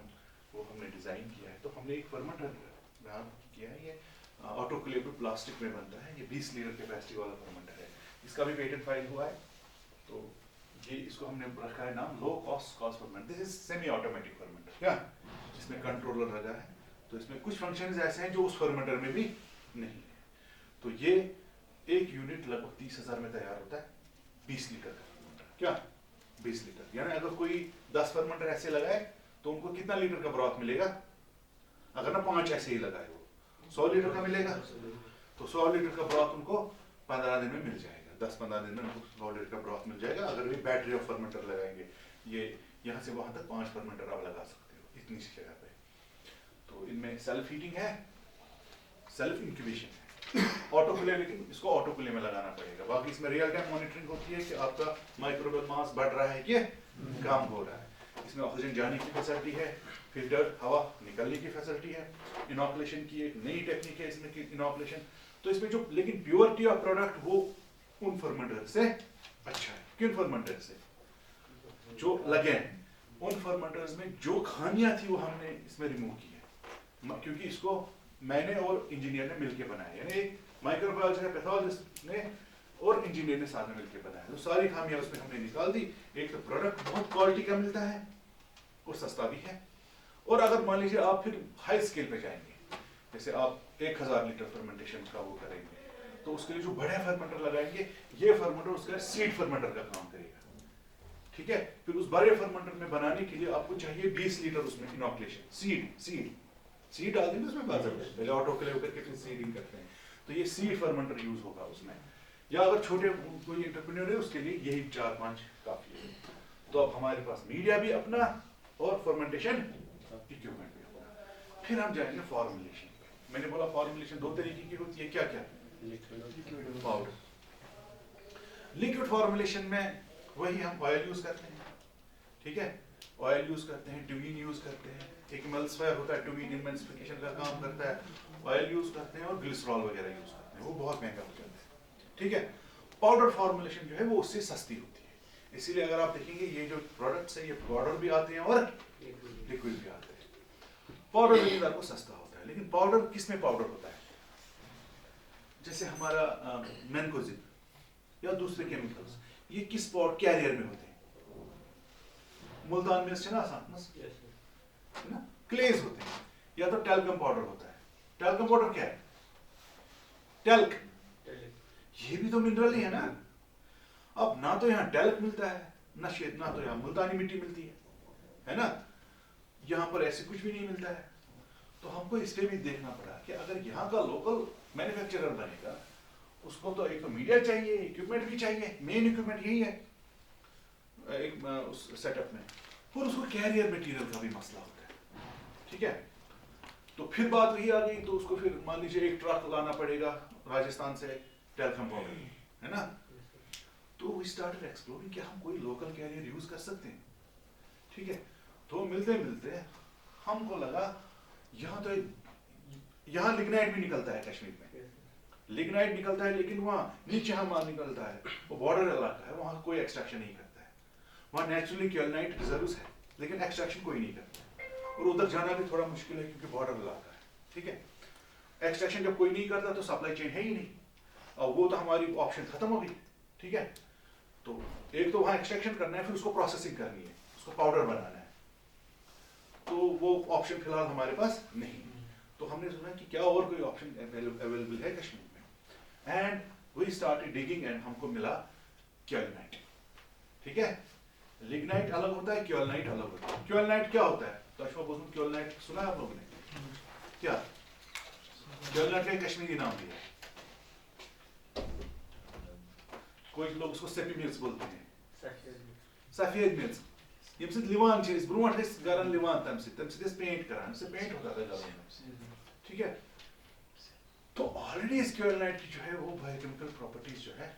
हमने डिजाइन किया है। तो हमने एक फर्मेंटर किया है, ये ऑटोक्लेव प्लास्टिक में बनता है, ये 20 लीटर कैपेसिटी वाला फर्मेंटर है, इसका भी पेटेंट फाइल हुआ है। तो ये इसको हमने रखा है नाम low cost fermenter. This is semi automatic fermenter, क्या इसमें कंट्रोलर लगा है, तो इसमें कुछ फंक्शंस ऐसे हैं जो उस फर्मेंटर में भी नहीं है। तो ये एक यूनिट लगभग 30,000 में तैयार होता है, 20 लीटर का फर्मेंटर, क्या 20 लीटर, यानी अगर कोई 10 फर्मेंटर ऐसे लगाए तो उनको कितना लीटर का ब्रॉथ मिलेगा? अगर ना 5 ऐसे ही लगाए वो 100 लीटर का मिलेगा, तो 100 लीटर का ब्रॉथ उनको 15 दिन में मिल जाएगा, 10-15 दिन में उनको 100 लीटर का ब्रॉथ मिल जाएगा। अगर वे बैटरी ऑफ फर्मेंटर लगाएंगे, ये यहाँ से वहां तक 5 फर्मेंटर आप लगा सकते हो इतनी सी जगह पे। तो इनमें सेल्फ हीटिंग है, सेल्फ इंक्यूबेशन है, ऑटोक्लेव, लेकिन इसको ऑटोक्लेव में लगाना पड़ेगा। बाकी इसमें रियल टाइम मॉनिटरिंग होती है कि आपका माइक्रोबियल मास बढ़ रहा है कि कम हो रहा है। इसमें ऑक्सीजन जाने की फैसिलिटी है, फिल्टर्ड हवा निकलने की फैसिलिटी है, इनॉकुलेशन की एक नई टेक्निक है इसमें की इनॉकुलेशन। तो इसमें जो लेकिन प्योरिटी ऑफ प्रोडक्ट वो उन फर्मेंटर से अच्छा है। किन फर्मेंटर से? जो लगे हैं उन फर्मेंटर्स में जो खामियां थी वो हमने इसमें रिमूव की है, क्योंकि इसको मैंने और इंजीनियर ने मिलकर बनाया, यानी एक माइक्रोबायोलॉजिस्ट पैथोलॉजिस्ट ने और इंजीनियर ने साथ में मिलकर बनाया, तो सारी खामियां उसमें हमने निकाल दी। एक तो प्रोडक्ट बहुत क्वालिटी का मिलता है और सस्ता भी है, और अगर मान लीजिए आप फिर हाई स्केल पे जाएंगे, जैसे आप 1000 लीटर फर्मेंटेशन का वो करेंगे, तो उसके लिए जो बड़े फर्मेंटर लगाएंगे, ये फर्मेंटर उसका सीड फर्मेंटर का काम करेगा, ठीक है। फिर उस बड़े फर्मेंटर में बनाने के लिए आपको चाहिए 20 लीटर उसमें इनॉकुलेशन, सीड डालते हैं उसमें, पहले ऑटोक्लेव करके फिर सीडिंग करते हैं, तो ये सीड फर्मेंटर यूज होगा उसमें। या अगर छोटे कोई एंटरप्रेन्योर है उसके लिए यही 4-5 काफी है। तो अब हमारे पास मीडिया भी अपना और फर्मेंटेशन इक्विपमेंट भी अपना। फिर हम जाएंगे फॉर्मुलेशन। मैंने बोला फॉर्मुलेशन 2 तरीके की होती है, क्या क्या? Liquid, powder. लिक्विड फॉर्मुलेशन में वही हम ऑयल यूज करते हैं, ठीक है, ऑयल यूज करते हैं, ट्यूमिन यूज करते हैं, एक एमल्सिफायर होता है ट्यूमिन एमल्सिफिकेशन का काम करता है, ऑयल यूज करते हैं और ग्लिसरॉल वगैरह यूज करते हैं, वो बहुत महंगा हो जाता है, ठीक है। पाउडर फॉर्मुलेशन जो है वो उससे सस्ती होती है, इसीलिए अगर आप देखेंगे ये जो प्रोडक्ट्स है ये पाउडर भी आते हैं और लिक्विड भी आते हैं। पाउडर लेकिन आपको सस्ता होता है, लेकिन पाउडर किसमें पाउडर होता है? जैसे हमारा मैनकोजिब या दूसरे केमिकल्स, ये किस कैरियर में होते हैं? मुल्तान मिर्च ना है ना, क्लेज होते हैं, या तो टैल्कम पाउडर होता है। टैल्कम पाउडर क्या है? टैल्क, ये भी तो मिनरल ही है ना। अब ना तो यहाँ टैल्क मिलता है, ना तो यहाँ मुल्तानी मिट्टी मिलती है ना, यहाँ पर ऐसे कुछ भी नहीं मिलता है। तो हमको इसलिए भी देखना पड़ा कि अगर यहाँ का लोकल मैन्युफैक्चरर बनेगा, उसको तो एक तो मीडिया चाहिए, इक्विपमेंट भी चाहिए, मेन इक्विपमेंट यही है एक उस सेटअप में, और उसको कैरियर मटेरियल का भी मसला होता है, ठीक है। तो फिर बात वही आ गई, तो उसको फिर मान लीजिए एक ट्रक लाना पड़ेगा राजस्थान से टैल्कम पाउडर, है ना। तो वी स्टार्टेड एक्सप्लोरिंग कि हम कोई लोकल कैरियर यूज कर सकते हैं, ठीक है। तो मिलते मिलते हमको लगा यहाँ लिग्नाइट भी निकलता है कश्मीर में, लिग्नाइट निकलता है, लेकिन वहाँ नीचे माल निकलता है, वो बॉर्डर इलाका है, वहाँ कोई एक्सट्रैक्शन नहीं करता है, वहाँ नेचुरली क्योलनाइट रिजर्व्स है, लेकिन एक्सट्रैक्शन कोई नहीं करता, और उधर जाना भी थोड़ा मुश्किल है क्योंकि बॉर्डर इलाका है, ठीक है। एक्सट्रैक्शन जब कोई नहीं करता तो सप्लाई चेन है ही नहीं, और वो तो हमारी ऑप्शन खत्म हो गई, ठीक है। तो एक तो वहाँ एक्सट्रैक्शन करना है, फिर उसको प्रोसेसिंग करनी है, उसको पाउडर बनाना है, तो वो ऑप्शन फिलहाल हमारे पास नहीं। तो हमने सुना कि क्या और कोई ऑप्शन अवेलेबल है कश्मीर में, and we started digging and हमको मिला क्योलनाइट, ठीक है। लिग्नाइट अलग होता है, क्योलनाइट अलग होता है। क्योलनाइट क्या होता है? तो अशफाक बोसूम क्योलनाइट सुना है आप लोगों ने? क्या क्योलनाइट का कश्मीरी नाम दिया है, कोई लोग उसको सेपी मिर्च बोलते हैं, सफेद मिर्च। ये लिवान चीज ब्रोट गरन लिवान तम से पेंट करान से पेंट होता था गलन में, ठीक है। तो ऑलरेडी इस क्योलनाइट की जो है वो बायोकेमिकल प्रॉपर्टीज जो है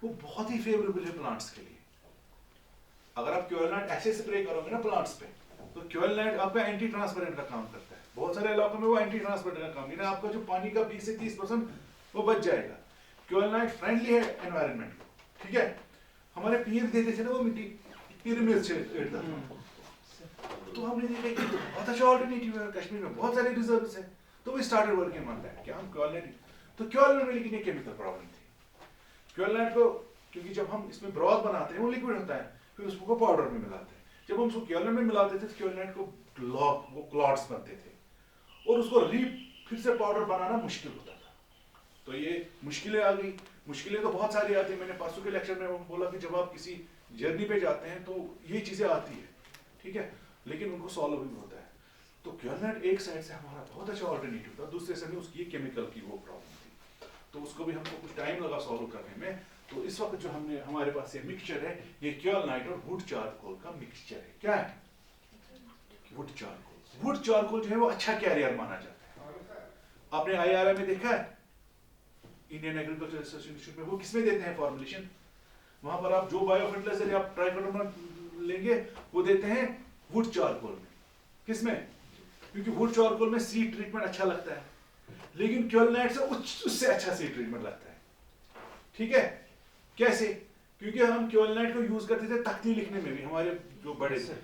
वो बहुत ही फेवरेबल है प्लांट्स के लिए। अगर आप क्योलनाइट ऐसे स्प्रे करोगे ना प्लांट्स पे, तो क्योलनाइट आपका एंटी ट्रांसपेरेंट का काम करता है, बहुत सारे इलाकों में वो एंटी ट्रांसपेरेंट का काम, आपका जो पानी का 20 से 30% वो बच जाएगा। क्योलनाइट फ्रेंडली है एनवायरनमेंट को, ठीक है। हमारे पीर देते थे ना वो मिट्टी पिरामिड से, तो हमने देखा कि बहुत अच्छा ऑल्टरनेटिव है, कश्मीर में बहुत सारे रिजर्व्स हैं, तो we started working on that कि हम क्योलनाइट। तो क्योलनाइट में लेकिन एक केमिकल प्रॉब्लम थी क्योलनाइट को, क्योंकि जब हम इसमें ब्रॉथ बनाते हैं वो लिक्विड होता है, फिर उसको पाउडर में मिलाते हैं, जब हम उसको क्योलनाइट में मिलाते थे तो क्योलनाइट को वो क्लॉट्स बनते थे, और उसको फिर से पाउडर बनाना मुश्किल होता था। तो ये मुश्किलें आ गई। मुश्किलें तो बहुत सारी आती है, मैंने परसों के लेक्चर में बोला कि जब आप किसी जर्नी पे जाते हैं तो ये चीजें आती है, ठीक है, लेकिन उनको सॉल्व भी होता है। तो क्योलनाइट एक साइड से हमारा बहुत अच्छा ऑल्टरनेटिव था, दूसरे साइड में उसकी केमिकल की वो प्रॉब्लम थी, तो उसको भी हमको कुछ टाइम लगा सॉल्व करने में। तो इस वक्त जो हमारे पास ये मिक्सचर है, ये क्योलनाइट और वुड चारकोल का मिक्सचर है। क्या है? Would charcoal. वुड चारकोल जो है वो अच्छा कैरियर माना जाता है। आपने IRI में देखा है, इंडियन एग्रीकल्चर एसोसिएशन में, वो किसमें देते हैं फॉर्मुलेशन? वहां पर आप जो बायो फर्टिलाइजर या ट्राइकोडर्मा लेंगे वो देते हैं वुड चारकोल में। किसमें? क्योंकि वुड चारकोल में सीड ट्रीटमेंट अच्छा लगता है, लेकिन क्योलनाइट से उससे अच्छा सीड ट्रीटमेंट लगता है, ठीक है। कैसे? क्योंकि हम क्योलिनाइट को यूज करते थे तख्ती लिखने में भी, हमारे जो बड़े थे,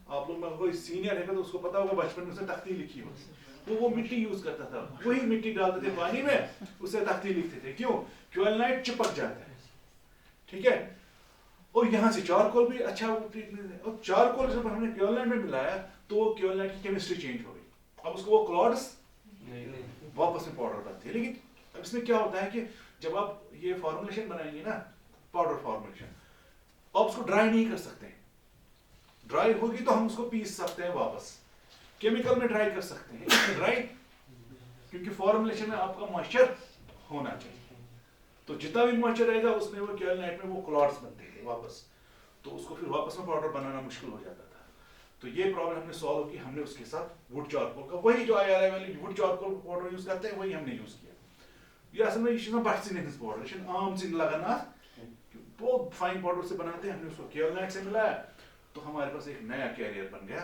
आप लोग में कोई सीनियर है तो उसको पता होगा बचपन में उसने तख्ती लिखी होगी, वो मिट्टी यूज करता था, वही मिट्टी डालते थे पानी में, उससे तख्ती लिखते थे। क्यों? क्योलिनाइट चिपक जाता है, ठीक है। और यहाँ से चारकोल भी अच्छा ट्रीटमेंट है, और चारकोल जब हमने क्योलिनाइट में मिलाया तो क्योलिनाइट की केमिस्ट्री चेंज हो गई, अब उसको वो क्लॉड्स वापस में पाउडर बनती है। लेकिन इसमें क्या होता है कि जब आप ये फॉर्मुलेशन बनाएंगे ना, पाउडर फॉर्मुलेशन, आप उसको ड्राई नहीं कर सकते, ड्राई होगी तो हम उसको पीस सकते हैं वापस, केमिकल में ड्राई कर सकते हैं, ड्राई क्योंकि फॉर्मुलेशन में आपका मॉइस्चर होना चाहिए, तो जितना भी मॉइस्चर रहेगा उसमें वो क्योलिनाइट में वो क्लॉट्स बनते हैं वापस, तो उसको फिर वापस में पाउडर बनाना मुश्किल हो जाता था। तो ये प्रॉब्लम हमने सॉल्व की, हमने उसके साथ वुड चारकोल का, वही जो IRI वाली वुड चारकोल पाउडर यूज करते हैं वही हमने यूज किया। ये असल में ये बहसिन पाउडर, ये आम सिन लगाना, बहुत फाइन पाउडर से बनाते हैं, हमने उसको क्योलिनाइट से मिलाया तो हमारे पास एक नया कैरियर बन गया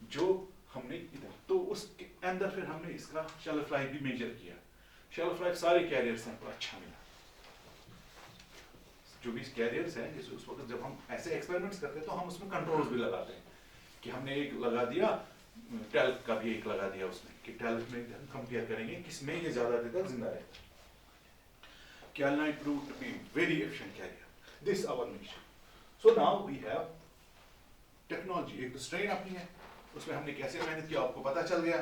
जो हमने इधर, तो उसके अंदर फिर हमने इसका शेल्फ लाइफ भी मेजर किया, शेल्फ लाइफ सारे कैरियर्स हैं अच्छा मिला, जो भी कैरियर्स हैं, जैसे उस वक्त जब हम ऐसे एक्सपेरिमेंट्स करते हैं तो हम उसमें कंट्रोल्स भी लगाते हैं कि हमने एक लगा दिया, टैल्क का भी एक लगा दिया उसमें, कि टैल्क में हम कंपेयर करेंगे किसमें ये ज्यादा देर तक जिंदा रहेगा। Kylinite proved to be very efficient carrier. This our mission. So now we have technology. एक तो स्ट्रेन अपनी है, उसमें हमने कैसे मेहनत की आपको पता चल गया,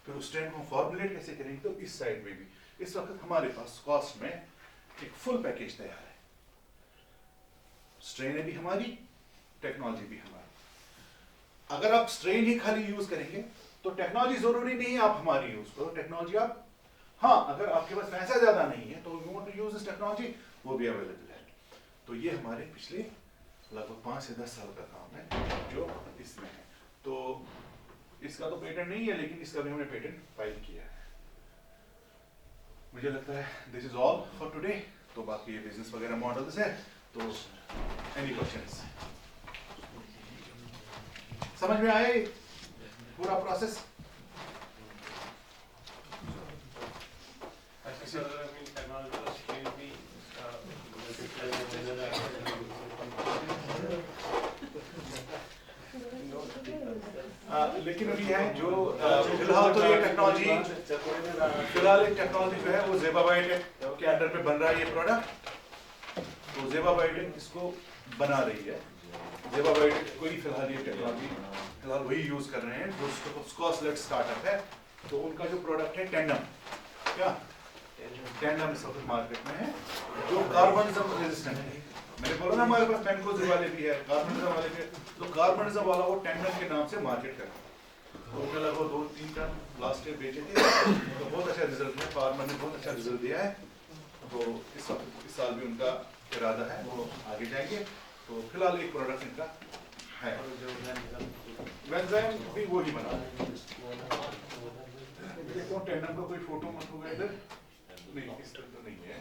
फिर उस स्ट्रेन को हम फॉर्मुलेट कैसे करेंगे, तो इस साइड में भी इस वक्त हमारे पास कॉस्ट में एक फुल पैकेज तैयार है, स्ट्रेन भी हमारी, टेक्नोलॉजी भी हमारी। अगर आप स्ट्रेन ही खाली यूज करेंगे तो टेक्नोलॉजी जरूरी नहीं है आप हमारी यूज करो, टेक्नोलॉजी आप, हाँ अगर आपके पास पैसा ज्यादा नहीं है तो you want to use this technology, वो भी अवेलेबल है। तो ये हमारे पिछले लगभग 5 से 10 साल का काम है जो इसमें है। तो इसका तो पेटेंट नहीं है, लेकिन इसका भी हमने पेटेंट फाइल किया है। मुझे लगता है this is all for today. तो बाकी ये बिजनेस वगैरह मॉडल्स है, तो एनी क्वेश्चंस? समझ में आए पूरा प्रोसेस? लेकिन अभी है जो फिलहाल तो ये टेक्नोलॉजी, फिलहाल एक टेक्नोलॉजी जो है वो ज़ेबा बायोटेक के अंडर में बन रहा है ये प्रोडक्ट, तो ज़ेबा बायोटेक इसको बना रही है। ज़ेबा बायोटेक कोई फिलहाल ये टेक्नोलॉजी फिलहाल वही यूज कर रहे हैं जो स्कॉसलेट स्टार्टअप है, तो उनका जो प्रोडक्ट है टेंडम, क्या टेंडम इस वक्त मार्केट में है, जो कार्बनिज्म रेजिस्टेंट है। मैंने बोला ना हमारे पास मैंकोज़ वाले भी है, कार्बनिज्म वाले भी है, तो कार्बनिज्म वाला वो टेंडम के नाम से मार्केट करता है। तो उन्होंने लगभग 2-3 टन लास्ट ईयर बेचे थे, तो बहुत अच्छा रिजल्ट है, फार्मर ने बहुत अच्छा रिजल्ट दिया है। तो इस साल भी उनका इरादा है वो आगे जाएंगे। तो फिलहाल एक प्रोडक्ट इनका है, वेंजाइम भी वो ही बना है। देखो टेंडम का कोई फोटो मत होगा इधर, नहीं इस तरह तो नहीं है।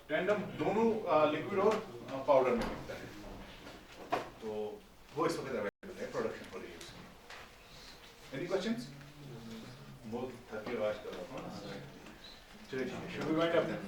टेंडम दोनों लिक्विड और पाउडर में मिलता है, तो वो इस वक्त अवेलेबल है production for use. Any questions? बहुत थके आज कर रहा हूँ। चलिए ठीक है, should we wind up then?